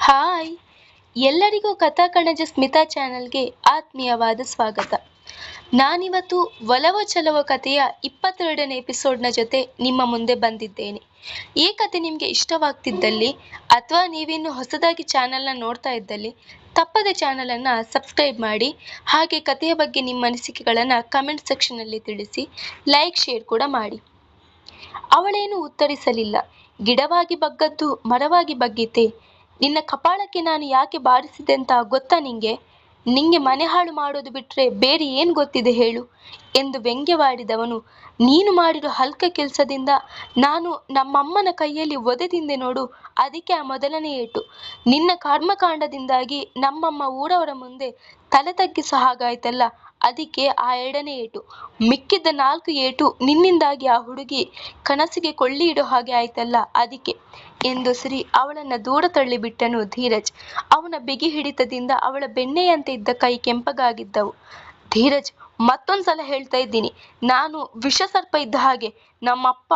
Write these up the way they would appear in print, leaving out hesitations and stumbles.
Hi ಎಲ್ಲರಿಗೂ ಕಥಾಕಣಜ ಸ್ಮಿತಾ ಚಾನಲ್ಗೆ ಆತ್ಮೀಯವಾದ ಸ್ವಾಗತ. ನಾನಿವತ್ತು ಒಲವೋ ಚಲವೋ ಕಥೆಯ 22ನೇ ಎಪಿಸೋಡ್ನ ಜೊತೆ ನಿಮ್ಮ ಮುಂದೆ ಬಂದಿದ್ದೇನೆ. ಈ ಕತೆ ನಿಮಗೆ ಇಷ್ಟವಾಗ್ತಿದ್ದಲ್ಲಿ ಅಥವಾ ನೀವಿನ್ನು ಹೊಸದಾಗಿ ಚಾನಲ್ನ ನೋಡ್ತಾ ಇದ್ದಲ್ಲಿ ತಪ್ಪದೆ ಚಾನಲನ್ನು ಸಬ್ಸ್ಕ್ರೈಬ್ ಮಾಡಿ, ಹಾಗೆ ಕಥೆಯ ಬಗ್ಗೆ ನಿಮ್ಮ ಅನಿಸಿಕೆಗಳನ್ನು ಕಮೆಂಟ್ ಸೆಕ್ಷನಲ್ಲಿ ತಿಳಿಸಿ, ಲೈಕ್ ಶೇರ್ ಕೂಡ ಮಾಡಿ. ಅವಳೇನು ಉತ್ತರಿಸಲಿಲ್ಲ. ಗಿಡವಾಗಿ ಬಗ್ಗದ್ದು ಮರವಾಗಿ ಬಗ್ಗಿತೆ. ನಿನ್ನ ಕಪಾಳಕ್ಕೆ ನಾನು ಯಾಕೆ ಬಾರಿಸಿದೆ ಅಂತ ಗೊತ್ತಾ ನಿಂಗೆ ಮನೆ ಹಾಳು ಮಾಡೋದು ಬಿಟ್ರೆ ಬೇರೆ ಏನು ಗೊತ್ತಿದೆ ಹೇಳು ಎಂದು ವ್ಯಂಗ್ಯವಾಡಿದವನು, ನೀನು ಮಾಡಿರೋ ಹಲ್ಕ ಕೆಲಸದಿಂದ ನಾನು ನಮ್ಮಮ್ಮನ ಕೈಯಲ್ಲಿ ಒದೆ ನೋಡು, ಅದಕ್ಕೆ ಆ ಮೊದಲನೇ ಏಟು. ನಿನ್ನ ಕರ್ಮಕಾಂಡದಿಂದಾಗಿ ನಮ್ಮಮ್ಮ ಊರವರ ಮುಂದೆ ತಲೆ ತಗ್ಗಿಸೋ ಹಾಗಾಯ್ತಲ್ಲ, ಅದಕ್ಕೆ ಆ 2ನೇ ಏಟು. ಮಿಕ್ಕಿದ್ದ 4 ಏಟು ನಿನ್ನಿಂದಾಗಿ ಆ ಹುಡುಗಿ ಕನಸಿಗೆ ಕೊಳ್ಳಿ ಇಡೋ ಹಾಗೆ ಆಯ್ತಲ್ಲ, ಅದಕ್ಕೆ ಎಂದು ಸಿರಿ ಅವಳನ್ನ ದೂರ ತಳ್ಳಿಬಿಟ್ಟನು ಧೀರಜ್. ಅವನ ಬಿಗಿ ಹಿಡಿತದಿಂದ ಅವಳ ಬೆಣ್ಣೆಯಂತೆ ಇದ್ದ ಕೈ ಕೆಂಪಗಾಗಿದ್ದವು. ಧೀರಜ್, ಮತ್ತೊಂದ್ಸಲ ಹೇಳ್ತಾ ಇದ್ದೀನಿ, ನಾನು ವಿಷಸರ್ಪ ಇದ್ದ ಹಾಗೆ. ನಮ್ಮಪ್ಪ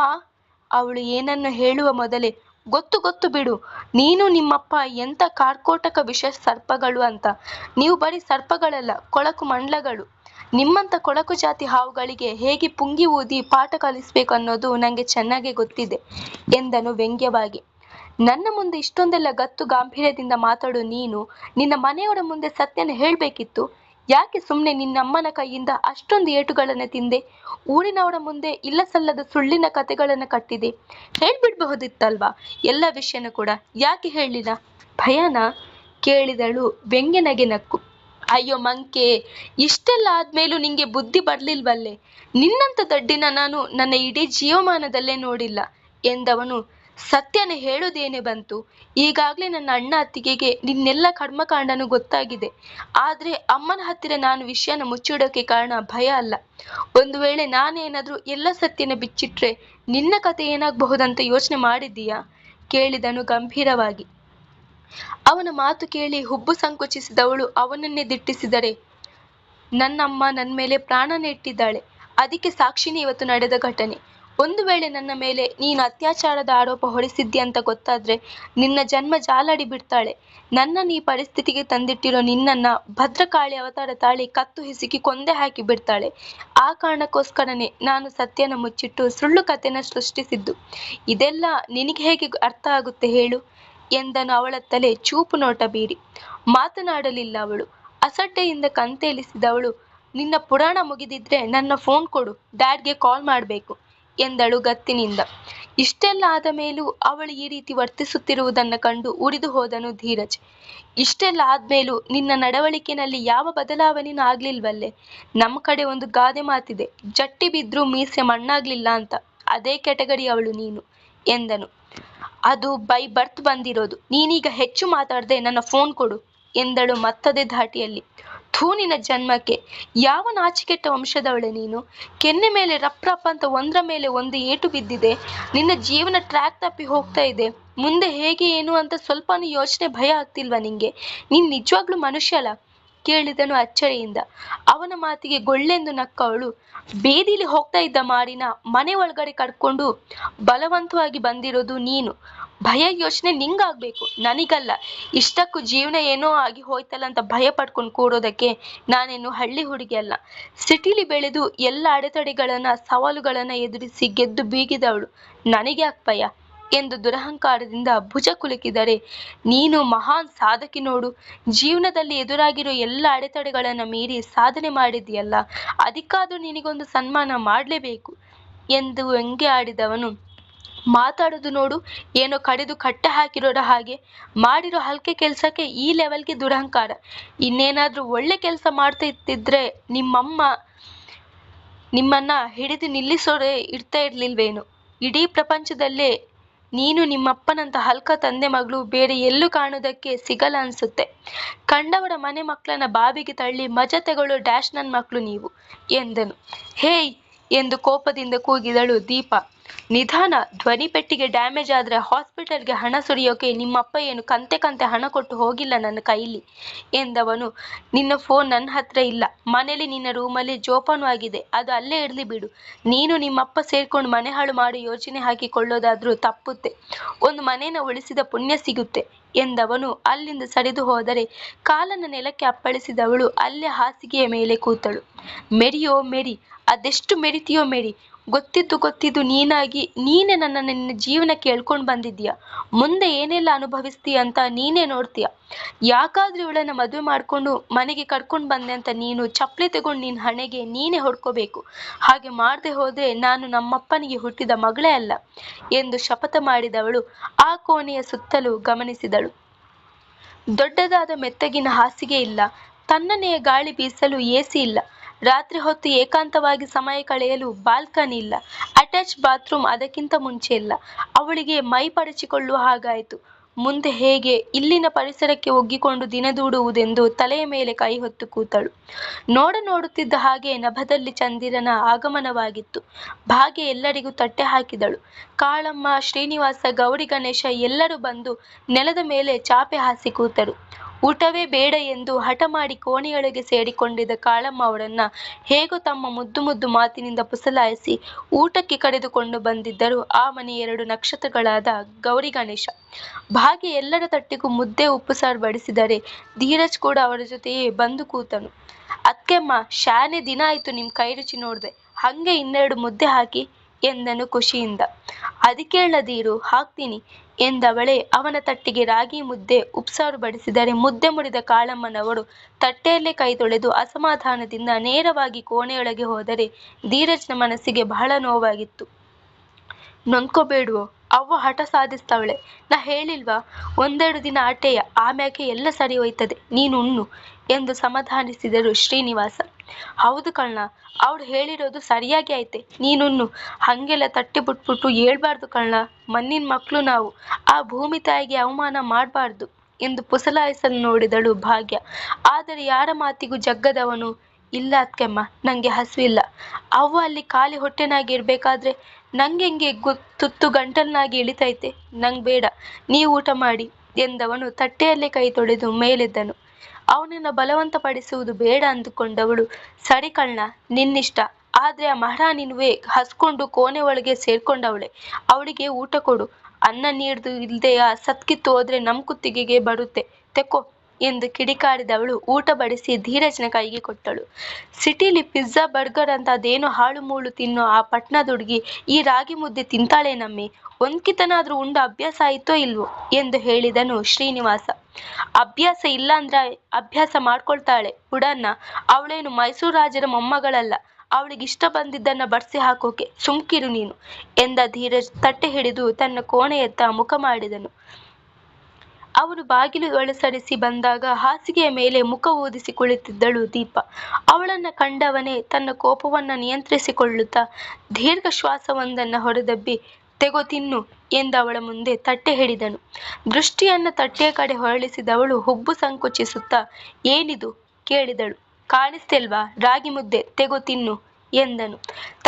ಅವಳು ಏನನ್ನು ಹೇಳುವ ಮೊದಲೇ, ಗೊತ್ತು ಬಿಡು, ನೀನು ನಿಮ್ಮಪ್ಪ ಎಂಥ ಕಾರ್ಕೋಟಕ ವಿಷ ಸರ್ಪಗಳು ಅಂತ. ನೀವು ಬರೀ ಸರ್ಪಗಳಲ್ಲ, ಕೊಳಕು ಮಂಡಲಗಳು. ನಿಮ್ಮಂಥ ಕೊಳಕು ಜಾತಿ ಹಾವುಗಳಿಗೆ ಹೇಗೆ ಪುಂಗಿ ಊದಿ ಪಾಠ ಕಲಿಸ್ಬೇಕು ಅನ್ನೋದು ನನಗೆ ಚೆನ್ನಾಗೇ ಗೊತ್ತಿದೆ ಎಂದನು ವ್ಯಂಗ್ಯವಾಗಿ. ನನ್ನ ಮುಂದೆ ಇಷ್ಟೊಂದೆಲ್ಲ ಗತ್ತು ಗಾಂಭೀರ್ಯದಿಂದ ಮಾತಾಡೋ ನೀನು ನಿನ್ನ ಮನೆಯವರ ಮುಂದೆ ಸತ್ಯನ ಹೇಳಬೇಕಿತ್ತು. ಯಾಕೆ ಸುಮ್ಮನೆ ನಿನ್ನಮ್ಮನ ಕೈಯಿಂದ ಅಷ್ಟೊಂದು ಏಟುಗಳನ್ನು ತಿಂದೆ? ಊರಿನವರ ಮುಂದೆ ಇಲ್ಲಸಲ್ಲದ ಸುಳ್ಳಿನ ಕತೆಗಳನ್ನು ಕಟ್ಟಿದೆ. ಹೇಳ್ಬಿಡ್ಬಹುದಿತ್ತಲ್ವಾ ಎಲ್ಲ ವಿಷಯನೂ ಕೂಡ, ಯಾಕೆ ಹೇಳಲಿಲ್ಲ? ಭಯನ ಕೇಳಿದಳು ವ್ಯಂಗ್ಯನಗೆ ನಕ್ಕು. ಅಯ್ಯೋ ಮಂಕೆ, ಇಷ್ಟೆಲ್ಲ ಆದ್ಮೇಲೂ ನಿಂಗೆ ಬುದ್ಧಿ ಬರ್ಲಿಲ್ವಲ್ಲೇ? ನಿನ್ನಂಥ ದಡ್ಡಿನ ನಾನು ನನ್ನ ಇಡೀ ಜೀವಮಾನದಲ್ಲೇ ನೋಡಿಲ್ಲ ಎಂದವನು, ಸತ್ಯನ ಹೇಳೋದೇನೆ ಬಂತು? ಈಗಾಗಲೇ ನನ್ನ ಅಣ್ಣ ಅತ್ತಿಗೆಗೆ ನಿನ್ನೆಲ್ಲ ಕರ್ಮಕಾಂಡನೂ ಗೊತ್ತಾಗಿದೆ. ಆದ್ರೆ ಅಮ್ಮನ ಹತ್ತಿರ ನಾನು ವಿಷಯನ ಮುಚ್ಚಿಡೋಕೆ ಕಾರಣ ಭಯ ಅಲ್ಲ. ಒಂದು ವೇಳೆ ನಾನೇನಾದ್ರೂ ಎಲ್ಲ ಸತ್ಯನ ಬಿಚ್ಚಿಟ್ರೆ ನಿನ್ನ ಕತೆ ಏನಾಗಬಹುದಂತ ಯೋಚನೆ ಮಾಡಿದ್ದೀಯಾ ಕೇಳಿದನು ಗಂಭೀರವಾಗಿ. ಅವನ ಮಾತು ಕೇಳಿ ಹುಬ್ಬು ಸಂಕುಚಿಸಿದವಳು ಅವನನ್ನೇ ದಿಟ್ಟಿಸಿದರೆ, ನನ್ನಮ್ಮ ನನ್ನ ಮೇಲೆ ಪ್ರಾಣನೇ ಇಟ್ಟಿದ್ದಾಳೆ, ಅದಕ್ಕೆ ಸಾಕ್ಷಿನಿ ಇವತ್ತು ನಡೆದ ಘಟನೆ. ಒಂದು ವೇಳೆ ನನ್ನ ಮೇಲೆ ನೀನು ಅತ್ಯಾಚಾರದ ಆರೋಪ ಹೊರಿಸಿದ್ದಿ ಅಂತ ಗೊತ್ತಾದ್ರೆ ನಿನ್ನ ಜನ್ಮ ಜಾಲಾಡಿ ಬಿಡ್ತಾಳೆ. ನನ್ನನ್ನು ಈ ಪರಿಸ್ಥಿತಿಗೆ ತಂದಿಟ್ಟಿರೋ ನಿನ್ನನ್ನ ಭದ್ರಕಾಳಿ ಅವತಾರ ತಾಳಿ ಕತ್ತು ಹಿಸುಕಿ ಕೊಂದೆ ಹಾಕಿ ಬಿಡ್ತಾಳೆ. ಆ ಕಾರಣಕ್ಕೋಸ್ಕರನೇ ನಾನು ಸತ್ಯನ ಮುಚ್ಚಿಟ್ಟು ಸುಳ್ಳು ಕಥೆನ ಸೃಷ್ಟಿಸಿದ್ದು. ಇದೆಲ್ಲ ನಿನಗೆ ಹೇಗೆ ಅರ್ಥ ಆಗುತ್ತೆ ಹೇಳು ಎಂದನು ಅವಳತ್ತಲೇ ಚೂಪು ನೋಟ ಬೀರಿ. ಮಾತನಾಡಲಿಲ್ಲ ಅವಳು. ಅಸಡ್ಡೆಯಿಂದ ಕಂತೇಲಿಸಿದವಳು, ನಿನ್ನ ಪುರಾಣ ಮುಗಿದಿದ್ರೆ ನನ್ನ ಫೋನ್ ಕೊಡು, ಡ್ಯಾಡ್ಗೆ ಕಾಲ್ ಮಾಡಬೇಕು ಎಂದಳು ಗತ್ತಿನಿಂದ. ಇಷ್ಟೆಲ್ಲ ಆದ ಮೇಲೂ ಅವಳು ಈ ರೀತಿ ವರ್ತಿಸುತ್ತಿರುವುದನ್ನು ಕಂಡು ಉರಿದು ಹೋದನು ಧೀರಜ್. ಇಷ್ಟೆಲ್ಲ ಆದ್ಮೇಲೂ ನಿನ್ನ ನಡವಳಿಕೆನಲ್ಲಿ ಯಾವ ಬದಲಾವಣೆನೂ ಆಗ್ಲಿಲ್ವಲ್ಲೇ? ನಮ್ಮ ಕಡೆ ಒಂದು ಗಾದೆ ಮಾತಿದೆ, ಜಟ್ಟಿ ಬಿದ್ರೂ ಮೀಸೆ ಮಣ್ಣಾಗ್ಲಿಲ್ಲ ಅಂತ. ಅದೇ ಕೆಟಗರಿ ಅವಳು ನೀನು ಎಂದನು. ಅದು ಬೈ ಬರ್ತ್ ಬಂದಿರೋದು. ನೀನೀಗ ಹೆಚ್ಚು ಮಾತಾಡದೆ ನನ್ನ ಫೋನ್ ಕೊಡು ಎಂದಳು ಮತ್ತದೇ ಧಾಟಿಯಲ್ಲಿ. ಥೂ ನಿನ್ನ ಜನ್ಮಕ್ಕೆ, ಯಾವ ನಾಚಿಕೆಟ್ಟ ವಂಶದವಳೆ ನೀನು? ಕೆನ್ನೆ ಮೇಲೆ ರಪ್ ರಪ್ ಅಂತ ಒಂದ್ರ ಮೇಲೆ ಒಂದು ಏಟು ಬಿದ್ದಿದೆ. ನಿನ್ನ ಜೀವನ ಟ್ರ್ಯಾಕ್ ತಪ್ಪಿ ಹೋಗ್ತಾ ಇದೆ. ಮುಂದೆ ಹೇಗೆ ಏನು ಅಂತ ಸ್ವಲ್ಪನೂ ಯೋಚನೆ ಭಯ ಆಗ್ತಿಲ್ವಾ ನಿಂಗೆ? ನೀನ್ ನಿಜವಾಗ್ಲೂ ಮನುಷ್ಯಲ್ಲ ಕೇಳಿದನು ಅಚ್ಚರಿಯಿಂದ. ಅವನ ಮಾತಿಗೆ ಗೊಳ್ಳೆಂದು ನಕ್ಕವಳು, ಬೀದಿಲಿ ಹೋಗ್ತಾ ಇದ್ದ ಮಾರಿನ ಮನೆ ಒಳಗಡೆ ಕರ್ಕೊಂಡು ಬಲವಂತವಾಗಿ ಬಂದಿರೋದು ನೀನು. ಭಯ ಯೋಚನೆ ನಿಂಗಾಗ್ಬೇಕು, ನನಗಲ್ಲ. ಇಷ್ಟಕ್ಕೂ ಜೀವನ ಏನೋ ಆಗಿ ಹೋಯ್ತಲ್ಲ ಅಂತ ಭಯ ಪಡ್ಕೊಂಡು ಕೂಡೋದಕ್ಕೆ ನಾನೇನು ಹಳ್ಳಿ ಹುಡುಗಿ ಅಲ್ಲ. ಸಿಟಿಲಿ ಬೆಳೆದು ಎಲ್ಲ ಅಡೆತಡೆಗಳನ್ನ ಸವಾಲುಗಳನ್ನ ಎದುರಿಸಿ ಗೆದ್ದು ಬೀಗಿದವಳು. ನನಗೆ ಯಾಕೆ ಭಯ ಎಂದು ದುರಹಂಕಾರದಿಂದ ಭುಜ ಕುಲುಕಿದರೆ, ನೀನು ಮಹಾನ್ ಸಾಧಕಿ ನೋಡು. ಜೀವನದಲ್ಲಿ ಎದುರಾಗಿರೋ ಎಲ್ಲ ಅಡೆತಡೆಗಳನ್ನ ಮೀರಿ ಸಾಧನೆ ಮಾಡಿದ್ಯಲ್ಲ, ಅದಕ್ಕಾದ್ರೂ ನಿನಗೊಂದು ಸನ್ಮಾನ ಮಾಡಲೇಬೇಕು ಎಂದು ವ್ಯಂಗ್ಯ ಆಡಿದವನು, ಮಾತಾಡೋದು ನೋಡು, ಏನೋ ಕಡಿದು ಕಟ್ಟೆ ಹಾಕಿರೋರ ಹಾಗೆ. ಮಾಡಿರೋ ಹಲ್ಕೆ ಕೆಲ್ಸಕ್ಕೆ ಈ ಲೆವೆಲ್ಗೆ ದುರಹಂಕಾರ. ಇನ್ನೇನಾದ್ರೂ ಒಳ್ಳೆ ಕೆಲಸ ಮಾಡ್ತಾ ಇತ್ತಿದ್ರೆ ನಿಮ್ಮಮ್ಮ ನಿಮ್ಮನ್ನ ಹಿಡಿದು ನಿಲ್ಲಿಸೋರೆ ಇರ್ತಾ ಇರ್ಲಿಲ್ವೇನು? ಇಡೀ ಪ್ರಪಂಚದಲ್ಲೇ ನೀನು ನಿಮ್ಮಪ್ಪನಂತ ಹಲ್ಕ ತಂದೆ ಮಗಳು ಬೇರೆ ಎಲ್ಲೂ ಕಾಣೋದಕ್ಕೆ ಸಿಗಲ್ಲ ಅನ್ಸುತ್ತೆ. ಕಂಡವರ ಮನೆ ಮಕ್ಕಳನ್ನ ಬಾವಿಗೆ ತಳ್ಳಿ ಮಜಾ ತಗೊಳ್ಳೋ ಡ್ಯಾಶ್ ನನ್ನ ಮಕ್ಕಳು ನೀವು ಎಂದನು. ಹೇಯ್ ಎಂದು ಕೋಪದಿಂದ ಕೂಗಿದಳು ದೀಪ. ನಿಧಾನ, ಧ್ವನಿ ಪೆಟ್ಟಿಗೆ ಡ್ಯಾಮೇಜ್ ಆದ್ರೆ ಹಾಸ್ಪಿಟಲ್ಗೆ ಹಣ ಸುರಿಯೋಕೆ ನಿಮ್ಮಪ್ಪ ಏನು ಕಂತೆ ಕಂತೆ ಹಣ ಕೊಟ್ಟು ಹೋಗಿಲ್ಲ ನನ್ನ ಕೈಲಿ ಎಂದವನು. ನಿನ್ನ ಫೋನ್ ನನ್ನ ಹತ್ರ ಇಲ್ಲ, ಮನೇಲಿ ನಿನ್ನ ರೂಮಲ್ಲಿ ಜೋಪಾನವಾಗಿದೆ, ಅದು ಅಲ್ಲೇ ಇರ್ಲಿ ಬಿಡು. ನೀನು ನಿಮ್ಮಪ್ಪ ಸೇರ್ಕೊಂಡು ಮನೆ ಹಾಳು ಮಾಡಿ ಯೋಚನೆ ಹಾಕಿಕೊಳ್ಳೋದಾದ್ರೂ ತಪ್ಪುತ್ತೆ, ಒಂದು ಮನೇನ ಉಳಿಸಿದ ಪುಣ್ಯ ಸಿಗುತ್ತೆ ಎಂದವನು ಅಲ್ಲಿಂದ ಸರಿದು ಹೋದರೆ ಕಾಲನ್ನು ನೆಲಕ್ಕೆ ಅಪ್ಪಳಿಸಿದವಳು ಅಲ್ಲೇ ಹಾಸಿಗೆಯ ಮೇಲೆ ಕೂತಳು. ಮೆರಿಯೋ ಮೆರಿ, ಅದೆಷ್ಟು ಮೆರಿತೀಯೋ ಮೆರಿ. ಗೊತ್ತಿದ್ದು ನೀನೇ ನನ್ನನ್ನು ನಿನ್ನ ಜೀವನಕ್ಕೆ ಎಳ್ಕೊಂಡು ಬಂದಿದ್ದೀಯ. ಮುಂದೆ ಏನೆಲ್ಲ ಅನುಭವಿಸ್ತೀಯ ಅಂತ ನೀನೇ ನೋಡ್ತೀಯ. ಯಾಕಾದ್ರೂ ಇವಳನ್ನ ಮದುವೆ ಮಾಡ್ಕೊಂಡು ಮನೆಗೆ ಕರ್ಕೊಂಡು ಬಂದೆ ಅಂತ ನೀನು ಚಪ್ಪಲಿ ತಗೊಂಡು ನಿನ್ನ ಹಣೆಗೆ ನೀನೇ ಹೊಡ್ಕೋಬೇಕು. ಹಾಗೆ ಮಾಡದೆ ಹೋದ್ರೆ ನಾನು ನಮ್ಮಪ್ಪನಿಗೆ ಹುಟ್ಟಿದ ಮಗಳೇ ಅಲ್ಲ ಎಂದು ಶಪಥ ಮಾಡಿದವಳು ಆ ಕೋಣೆಯ ಸುತ್ತಲೂ ಗಮನಿಸಿದಳು. ದೊಡ್ಡದಾದ ಮೆತ್ತಗಿನ ಹಾಸಿಗೆ ಇಲ್ಲ, ತಣ್ಣನೆಯ ಗಾಳಿ ಬೀಸಲು ಎಸಿ ಇಲ್ಲ, ರಾತ್ರಿ ಹೊತ್ತು ಏಕಾಂತವಾಗಿ ಸಮಯ ಕಳೆಯಲು ಬಾಲ್ಕನಿ ಇಲ್ಲ, ಅಟ್ಯಾಚ್ ಬಾತ್ರೂಮ್ ಅದಕ್ಕಿಂತ ಮುಂಚೆ ಇಲ್ಲ. ಅವಳಿಗೆ ಮೈ ಪರಚಿಕೊಳ್ಳುವ ಹಾಗಾಯಿತು. ಮುಂದೆ ಹೇಗೆ ಇಲ್ಲಿನ ಪರಿಸರಕ್ಕೆ ಒಗ್ಗಿಕೊಂಡು ದಿನದೂಡುವುದೆಂದು ತಲೆಯ ಮೇಲೆ ಕೈ ಹೊತ್ತು ಕೂತಳು. ನೋಡುತ್ತಿದ್ದ ಹಾಗೆ ನಭದಲ್ಲಿ ಚಂದಿರನ ಆಗಮನವಾಗಿತ್ತು. ಭಾಗ್ಯ ಎಲ್ಲರಿಗೂ ತಟ್ಟೆ ಹಾಕಿದಳು. ಕಾಳಮ್ಮ, ಶ್ರೀನಿವಾಸ, ಗೌರಿ ಗಣೇಶ ಎಲ್ಲರೂ ಬಂದು ನೆಲದ ಮೇಲೆ ಚಾಪೆ ಹಾಸಿ ಕೂತರು. ಊಟವೇ ಬೇಡ ಎಂದು ಹಠ ಮಾಡಿ ಕೋಣೆಯೊಳಗೆ ಸೇರಿಕೊಂಡಿದ್ದ ಕಾಳಮ್ಮ ಅವರನ್ನ ಹೇಗೋ ತಮ್ಮ ಮುದ್ದು ಮಾತಿನಿಂದ ಪುಸಲಾಯಿಸಿ ಊಟಕ್ಕೆ ಕರೆದುಕೊಂಡು ಬಂದಿದ್ದರು ಆ ಮನೆಯ 2 ನಕ್ಷತ್ರಗಳಾದ ಗೌರಿ ಗಣೇಶ. ಭಾಗ್ಯ ಎಲ್ಲರ ತಟ್ಟೆಗೂ ಮುದ್ದೆ ಉಪ್ಪು ಸಾರು ಬಡಿಸಿದರೆ ಧೀರಜ್ ಕೂಡ ಅವರ ಜೊತೆಯೇ ಬಂದು ಕೂತನು. ಅತ್ಕೆಮ್ಮ, ಶಾನೆ ದಿನ ಆಯ್ತು ನಿಮ್ ಕೈ ರುಚಿ ನೋಡ್ದೆ, ಹಂಗೆ 2 ಮುದ್ದೆ ಹಾಕಿ ಎಂದನು ಖುಷಿಯಿಂದ. ಅದಕ್ಕೇಳದೀರು, ಹಾಕ್ತೀನಿ ಎಂದವಳೆ ಅವನ ತಟ್ಟೆಗೆ ರಾಗಿ ಮುದ್ದೆ ಉಪ್ಸಾರು ಬಡಿಸಿದರೆ ಮುದ್ದೆ ಮುರಿದ ಕಾಳಮ್ಮನವರು ತಟ್ಟೆಯಲ್ಲೇ ಕೈ ತೊಳೆದು ಅಸಮಾಧಾನದಿಂದ ನೇರವಾಗಿ ಕೋಣೆಯೊಳಗೆ ಹೋದರೆ ಧೀರಜ್ನ ಮನಸ್ಸಿಗೆ ಬಹಳ ನೋವಾಗಿತ್ತು. ನೊಂದ್ಕೋಬೇಡುವೋ, ಅವ್ವ ಹಠ ಸಾಧಿಸ್ತಾವಳೆ, ನಾ ಹೇಳಿಲ್ವಾ, 1-2 ದಿನ ಆಟೆಯ, ಆಮ್ಯಾಕೆ ಎಲ್ಲ ಸರಿ ಹೋಯ್ತದೆ, ನೀನು ಉಣ್ಣು ಎಂದು ಸಮಾಧಾನಿಸಿದರು ಶ್ರೀನಿವಾಸ. ಹೌದು ಕಳ್ಳ, ಅವಳು ಹೇಳಿರೋದು ಸರಿಯಾಗಿ ಐತೆ, ನೀನುಣ್ಣು, ಹಂಗೆಲ್ಲ ತಟ್ಟೆ ಬಿಟ್ಬಿಟ್ಟು ಹೇಳ್ಬಾರ್ದು ಕಳ್ಳ, ಮಣ್ಣಿನ ಮಕ್ಕಳು ನಾವು, ಆ ಭೂಮಿ ತಾಯಿಗೆ ಅವಮಾನ ಮಾಡಬಾರ್ದು ಎಂದು ಪುಸಲಾಯಿಸಲು ನೋಡಿದಳು ಭಾಗ್ಯ. ಆದರೆ ಯಾರ ಮಾತಿಗೂ ಜಗ್ಗದವನು, ಇಲ್ಲ ಅತ್ಕೆಮ್ಮ, ನಂಗೆ ಹಸುವಿಲ್ಲ, ಅವ್ವ ಅಲ್ಲಿ ಖಾಲಿ ಹೊಟ್ಟೆನಾಗಿ ಇರ್ಬೇಕಾದ್ರೆ ನಂಗೆಂಗೆ ತುತ್ತು ಗಂಟಲ್ನಾಗಿ ಇಳಿತೈತೆ, ನಂಗೆ ಬೇಡ, ನೀವು ಊಟ ಮಾಡಿ ಎಂದವನು ತಟ್ಟೆಯಲ್ಲೇ ಕೈ ತೊಳೆದು ಮೇಲೆದ್ದನು. ಅವನನ್ನ ಬಲವಂತಪಡಿಸುವುದು ಬೇಡ ಅಂದುಕೊಂಡವಳು, ಸರಿ ಕಳ್ಳ, ನಿನ್ನಿಷ್ಟ, ಆದ್ರೆ ಆ ಮಹಾರಾಣಿನುವೆ ಹಸ್ಕೊಂಡು ಕೋಣೆ ಒಳಗೆ ಸೇರ್ಕೊಂಡವಳೆ, ಅವಳಿಗೆ ಊಟ ಕೊಡು, ಅನ್ನ ನೀಡ್ದು ಇಲ್ದೆಯ ಸತ್ಕಿತ್ತು ಹೋದ್ರೆ ನಮ್ ಕುತ್ತಿಗೆಗೆ ಬರುತ್ತೆ, ತೆಕ್ಕೋ ಎಂದು ಕಿಡಿಕಾರಿದವಳು ಊಟ ಬಡಿಸಿ ಧೀರಜ್ನ ಕೈಗೆ ಕೊಟ್ಟಳು. ಸಿಟಿಲಿ ಪಿಜ್ಜಾ, ಬರ್ಗರ್ ಅಂತ ಅದೇನೋ ಹಾಳು ಮೂಳು ತಿನ್ನೋ ಆ ಪಟ್ನದ ಹುಡುಗಿ ಈ ರಾಗಿ ಮುದ್ದೆ ತಿಂತಾಳೇನಮ್ಮಿ, ಒಂದ್ಕಿತನಾದ್ರೂ ಉಂಡ ಅಭ್ಯಾಸ ಆಯ್ತೋ ಇಲ್ವೋ ಎಂದು ಹೇಳಿದನು ಶ್ರೀನಿವಾಸ. ಅಭ್ಯಾಸ ಇಲ್ಲ ಅಂದ್ರೆ ಅಭ್ಯಾಸ ಮಾಡ್ಕೊಳ್ತಾಳೆ ಹುಡನ್ನ, ಅವಳೇನು ಮೈಸೂರು ರಾಜರ ಮೊಮ್ಮಗಳಲ್ಲ, ಅವಳಿಗಿಷ್ಟ ಬಂದಿದ್ದನ್ನ ಬಡ್ಸಿ ಹಾಕೋಕೆ, ಸುಮ್ಕಿರು ನೀನು ಎಂದ ಧೀರಜ್ ತಟ್ಟೆ ಹಿಡಿದು ತನ್ನ ಕೋಣೆಯತ್ತ ಮುಖ ಮಾಡಿದನು. ಅವನು ಬಾಗಿಲು ಒಳಸರಿಸಿ ಬಂದಾಗ ಹಾಸಿಗೆಯ ಮೇಲೆ ಮುಖ ಊದಿಸಿ ಕುಳಿತಿದ್ದಳು ದೀಪ. ಅವಳನ್ನ ಕಂಡವನೇ ತನ್ನ ಕೋಪವನ್ನ ನಿಯಂತ್ರಿಸಿಕೊಳ್ಳುತ್ತಾ ದೀರ್ಘ ಶ್ವಾಸವೊಂದನ್ನ ಹೊರದಬ್ಬಿ, ತೆಗೋ ತಿನ್ನು ಎಂದು ಅವಳ ಮುಂದೆ ತಟ್ಟೆ ಹಿಡಿದನು. ದೃಷ್ಟಿಯನ್ನ ತಟ್ಟೆಯ ಕಡೆ ಹೊರಳಿಸಿದವಳು ಹುಬ್ಬು ಸಂಕುಚಿಸುತ್ತಾ, ಏನಿದು ಕೇಳಿದಳು. ಕಾಣಿಸ್ತಿಲ್ವಾ, ರಾಗಿ ಮುದ್ದೆ, ತೆಗೋ ತಿನ್ನು ಎಂದನು.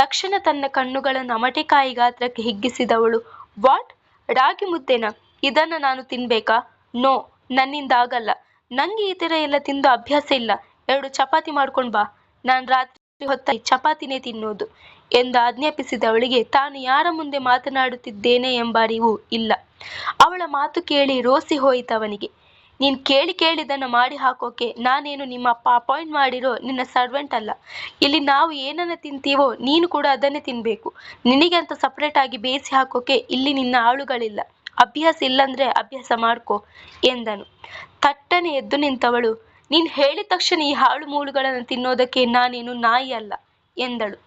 ತಕ್ಷಣ ತನ್ನ ಕಣ್ಣುಗಳನ್ನು ಅಮಟೆಕಾಯಿ ಗಾತ್ರಕ್ಕೆ ಹಿಗ್ಗಿಸಿದವಳು, ವಾಟ್, ರಾಗಿ ಮುದ್ದೆನಾ, ಇದನ್ನ ನಾನು ತಿನ್ಬೇಕಾ, ನೋ, ನನ್ನಿಂದ ಆಗಲ್ಲ, ನಂಗೆ ಈ ಥರ ಎಲ್ಲ ತಿಂದು ಅಭ್ಯಾಸ ಇಲ್ಲ, 2 ಚಪಾತಿ ಮಾಡ್ಕೊಂಡ್ ಬಾ, ನಾನು ರಾತ್ರಿ ಹೊತ್ತ ಚಪಾತಿನೇ ತಿನ್ನೋದು ಎಂದು ಆಜ್ಞಾಪಿಸಿದವಳಿಗೆ ತಾನು ಯಾರ ಮುಂದೆ ಮಾತನಾಡುತ್ತಿದ್ದೇನೆ ಎಂಬ ಅರಿವು ಇಲ್ಲ. ಅವಳ ಮಾತು ಕೇಳಿ ರೋಸಿ ಹೋಯಿತವನಿಗೆ. ನೀನ್ ಕೇಳಿದನ್ನ ಮಾಡಿ ಹಾಕೋಕೆ ನಾನೇನು ನಿಮ್ಮ ಅಪ್ಪ ಅಪಾಯಿಂಟ್ ಮಾಡಿರೋ ನಿನ್ನ ಸರ್ವೆಂಟ್ ಅಲ್ಲ, ಇಲ್ಲಿ ನಾವು ಏನನ್ನ ತಿಂತೀವೋ ನೀನು ಕೂಡ ಅದನ್ನೇ ತಿನ್ಬೇಕು, ನಿನಗೆ ಅಂತ ಸಪ್ರೇಟ್ ಆಗಿ ಬೇಯಿಸಿ ಹಾಕೋಕೆ ಇಲ್ಲಿ ನಿನ್ನ ಆಳುಗಳಿಲ್ಲ, ಅಭ್ಯಾಸ ಇಲ್ಲಂದ್ರೆ ಅಭ್ಯಾಸ ಮಾಡ್ಕೊ ಎಂದನು. ತಟ್ಟನೆ ಎದ್ದು ನಿಂತವಳು, ನೀನ್ ಹೇಳಿದ ತಕ್ಷಣ ಈ ಹಾಳು ಮೂಳುಗಳನ್ನು ತಿನ್ನೋದಕ್ಕೆ ನಾನೇನು ನಾಯಿ ಅಲ್ಲ ಎಂದಳು.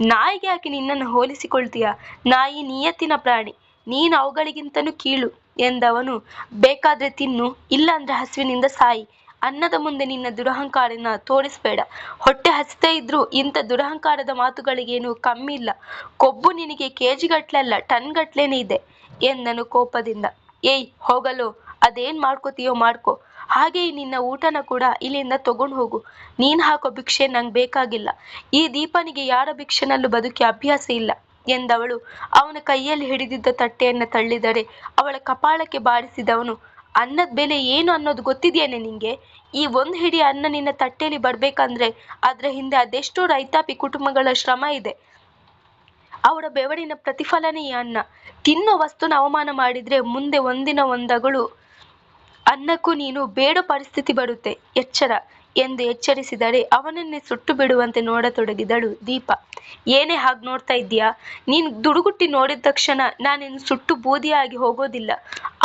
ನಾಯಿಗೆ ಯಾಕೆ ನಿನ್ನನ್ನು ಹೋಲಿಸಿಕೊಳ್ತೀಯ, ನಾಯಿ ನಿಯತ್ತಿನ ಪ್ರಾಣಿ, ನೀನು ಅವುಗಳಿಗಿಂತನೂ ಕೀಳು ಎಂದವನು. ಬೇಕಾದ್ರೆ ತಿನ್ನು, ಇಲ್ಲ ಅಂದ್ರೆ ಹಸುವಿನಿಂದ ಸಾಯಿ, ಅನ್ನದ ಮುಂದೆ ನಿನ್ನ ದುರಹಂಕಾರನ ತೋರಿಸ್ಬೇಡ, ಹೊಟ್ಟೆ ಹಸಿತಾ ಇದ್ರೂ ಇಂಥ ದುರಹಂಕಾರದ ಮಾತುಗಳಿಗೇನು ಕಮ್ಮಿ ಇಲ್ಲ, ಕೊಬ್ಬು ನಿನಗೆ ಕೆಜಿಗಟ್ಲೆ ಅಲ್ಲ ಟನ್ಗಟ್ಲೆನೇ ಇದೆ ಎಂದನು ಕೋಪದಿಂದ. ಏಯ್ ಹೋಗಲು, ಅದೇನ್ ಮಾಡ್ಕೋತೀಯೋ ಮಾಡ್ಕೊ, ಹಾಗೆ ನಿನ್ನ ಊಟನ ಕೂಡ ಇಲ್ಲಿಂದ ತಗೊಂಡು ಹೋಗು, ನೀನ್ ಹಾಕೋ ಭಿಕ್ಷೆ ನಂಗೆ ಬೇಕಾಗಿಲ್ಲ, ಈ ದೀಪನಿಗೆ ಯಾರ ಭಿಕ್ಷೆನಲ್ಲೂ ಬದುಕಿ ಅಭ್ಯಾಸ ಇಲ್ಲ ಎಂದವಳು ಅವನ ಕೈಯಲ್ಲಿ ಹಿಡಿದಿದ್ದ ತಟ್ಟೆಯನ್ನು ತಳ್ಳಿದರೆ ಅವಳ ಕಪಾಳಕ್ಕೆ ಬಾರಿಸಿದವನು, ಅನ್ನದ ಬೆಲೆ ಏನು ಅನ್ನೋದು ಗೊತ್ತಿದೆಯೇನೆ ನಿಂಗೆ? ಈ ಒಂದು ಹಿಡಿ ಅನ್ನ ನಿನ್ನ ತಟ್ಟೆಯಲ್ಲಿ ಬರ್ಬೇಕಂದ್ರೆ ಅದ್ರ ಹಿಂದೆ ಅದೆಷ್ಟೋ ರೈತಾಪಿ ಕುಟುಂಬಗಳ ಶ್ರಮ ಇದೆ. ಅವರ ಬೆವರಿನ ಪ್ರತಿಫಲನೇ ಈ ಅನ್ನ. ತಿನ್ನೋ ವಸ್ತುನ ಅವಮಾನ ಮಾಡಿದ್ರೆ ಮುಂದೆ ಒಂದಿನ ಒಂದಗಳು ಅನ್ನಕ್ಕೂ ನೀನು ಬೇಡೋ ಪರಿಸ್ಥಿತಿ ಬರುತ್ತೆ, ಎಚ್ಚರ ಎಂದು ಎಚ್ಚರಿಸಿದರೆ ಅವನನ್ನೇ ಸುಟ್ಟು ಬಿಡುವಂತೆ ನೋಡತೊಡಗಿದಳು ದೀಪ. ಏನೇ ಹಾಗೆ ನೋಡ್ತಾ ಇದ್ದೀಯಾ? ನೀನು ದುಡುಗುಟ್ಟಿ ನೋಡಿದ ತಕ್ಷಣ ನಾನಿನ್ನು ಸುಟ್ಟು ಬೂದಿಯಾಗಿ ಹೋಗೋದಿಲ್ಲ.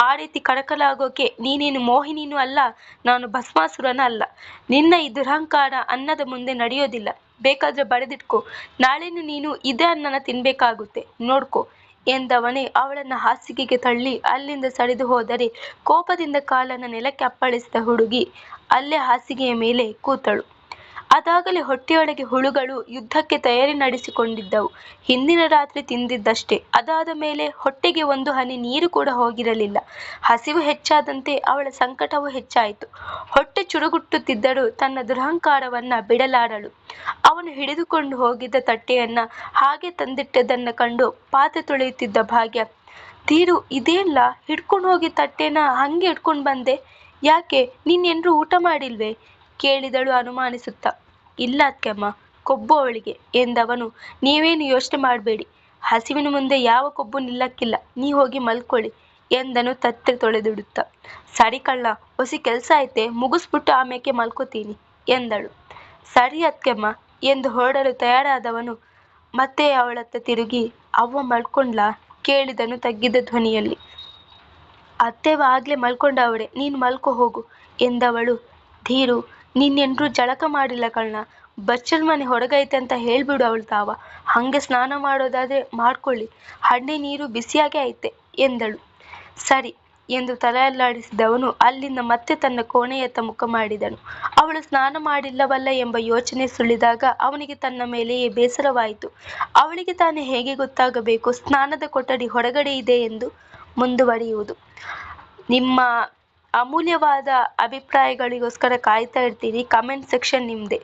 ಆ ರೀತಿ ಕಳಕಲಾಗೋಕೆ ನೀನೇನು ಮೋಹಿನಿನೂ ಅಲ್ಲ, ನಾನು ಭಸ್ಮಾಸುರನ ಅಲ್ಲ. ನಿನ್ನ ಈ ದುರಹಂಕಾರ ಅನ್ನದ ಮುಂದೆ ನಡೆಯೋದಿಲ್ಲ. ಬೇಕಾದ್ರೆ ಬರೆದಿಟ್ಕೋ, ನಾಳೆನು ನೀನು ಇದೇ ಅನ್ನನ ತಿನ್ಬೇಕಾಗುತ್ತೆ, ನೋಡ್ಕೋ ಎಂದವನೇ ಅವಳನ್ನ ಹಾಸಿಗೆಗೆ ತಳ್ಳಿ ಅಲ್ಲಿಂದ ಸರಿದು ಹೋದರೆ ಕೋಪದಿಂದ ಕಾಲನ್ನ ನೆಲಕ್ಕೆ ಅಪ್ಪಳಿಸಿದ ಹುಡುಗಿ ಅಲ್ಲೇ ಹಾಸಿಗೆಯ ಮೇಲೆ ಕೂತಳು. ಅದಾಗಲೇ ಹೊಟ್ಟೆಯೊಳಗೆ ಹುಳುಗಳು ಯುದ್ಧಕ್ಕೆ ತಯಾರಿ ನಡೆಸಿಕೊಂಡಿದ್ದವು. ಹಿಂದಿನ ರಾತ್ರಿ ತಿಂದಿದ್ದಷ್ಟೇ. ಅದಾದ ಮೇಲೆ ಹೊಟ್ಟೆಗೆ ಒಂದು ಹನಿ ನೀರು ಕೂಡ ಹೋಗಿರಲಿಲ್ಲ. ಹಸಿವು ಹೆಚ್ಚಾದಂತೆ ಅವಳ ಸಂಕಟವೂ ಹೆಚ್ಚಾಯಿತು. ಹೊಟ್ಟೆ ಚುರುಗುಟ್ಟುತ್ತಿದ್ದರೂ ತನ್ನ ದುರಹಂಕಾರವನ್ನ ಬಿಡಲಾರಳು. ಅವನು ಹಿಡಿದುಕೊಂಡು ಹೋಗಿದ್ದ ತಟ್ಟೆಯನ್ನ ಹಾಗೆ ತಂದಿಟ್ಟದನ್ನ ಕಂಡು ಪಾತ್ರೆ ತೊಳೆಯುತ್ತಿದ್ದ ಭಾಗ್ಯ, ಧೀರು ಇದೇನ್ಲ, ಹಿಡ್ಕೊಂಡು ಹೋಗಿ ತಟ್ಟೆನ ಹಂಗೆ ಹಿಡ್ಕೊಂಡು ಬಂದೆ, ಯಾಕೆ ನೀನೆಂದ್ರೂ ಊಟ ಮಾಡಿಲ್ವೇ ಕೇಳಿದಳು ಅನುಮಾನಿಸುತ್ತ. ಇಲ್ಲ ಅತ್ಕೆಮ್ಮ, ಕೊಬ್ಬು ಅವಳಿಗೆ ಎಂದವನು. ನೀವೇನು ಯೋಚನೆ ಮಾಡಬೇಡಿ, ಹಸಿವಿನ ಮುಂದೆ ಯಾವ ಕೊಬ್ಬು ನಿಲ್ಲಕ್ಕಿಲ್ಲ, ನೀ ಹೋಗಿ ಮಲ್ಕೊಳ್ಳಿ ಎಂದನು ತತ್ತೆ ತೊಳೆದಿಡುತ್ತ. ಸರಿ ಕಳ್ಳ, ಹೊಸಿ ಕೆಲಸ ಐತೆ, ಮುಗಿಸ್ಬಿಟ್ಟು ಆಮೇಲೆ ಮಲ್ಕೋತೀನಿ ಎಂದಳು. ಸರಿ ಅತ್ಕೆಮ್ಮ ಎಂದು ಹೊರಡಲು ತಯಾರಾದವನು ಮತ್ತೆ ಅವಳತ್ತ ತಿರುಗಿ, ಅವ್ವ ಮಲ್ಕೊಂಡ್ಲಾ ಕೇಳಿದನು ತಗ್ಗಿದ ಧ್ವನಿಯಲ್ಲಿ. ಅತ್ತೆವ ಆಗ್ಲೇ ಮಲ್ಕೊಂಡವಳೆ, ನೀನು ಮಲ್ಕೋ ಹೋಗು ಎಂದವಳು. ಧೀರು, ನೀನೆಂದ್ರೂ ಜಳಕ ಮಾಡಿಲ್ಲ ಕಳ್ಳ, ಬಚ್ಚಲ್ ಮನೆ ಹೊರಗೈತೆ ಅಂತ ಹೇಳ್ಬಿಡು ಅವಳು ತಾವ, ಹಂಗೆ ಸ್ನಾನ ಮಾಡೋದಾದ್ರೆ ಮಾಡ್ಕೊಳ್ಳಿ, ಹಂಡೆ ನೀರು ಬಿಸಿಯಾಗೇ ಐತೆ ಎಂದಳು. ಸರಿ ಎಂದು ತಲೆ ಅಲ್ಲಾಡಿಸಿದವನು ಅಲ್ಲಿಂದ ಮತ್ತೆ ತನ್ನ ಕೋಣೆಯತ್ತ ಮುಖ ಮಾಡಿದನು. ಅವಳು ಸ್ನಾನ ಮಾಡಿಲ್ಲವಲ್ಲ ಎಂಬ ಯೋಚನೆ ಸುಳಿದಾಗ ಅವನಿಗೆ ತನ್ನ ಮೇಲೆಯೇ ಬೇಸರವಾಯಿತು. ಅವಳಿಗೆ ತಾನೇ ಹೇಗೆ ಗೊತ್ತಾಗಬೇಕು ಸ್ನಾನದ ಕೊಠಡಿ ಹೊರಗಡೆ ಇದೆ ಎಂದು? ಮುಂದುವರಿಯುವುದು. ನಿಮ್ಮ ಅಮೂಲ್ಯವಾದ ಅಭಿಪ್ರಾಯಗಳಿಗೋಸ್ಕರ ಕಾಯ್ತಾ ಇರ್ತೀನಿ. ಕಮೆಂಟ್ ಸೆಕ್ಷನ್ ನಿಮ್ಮದೇ.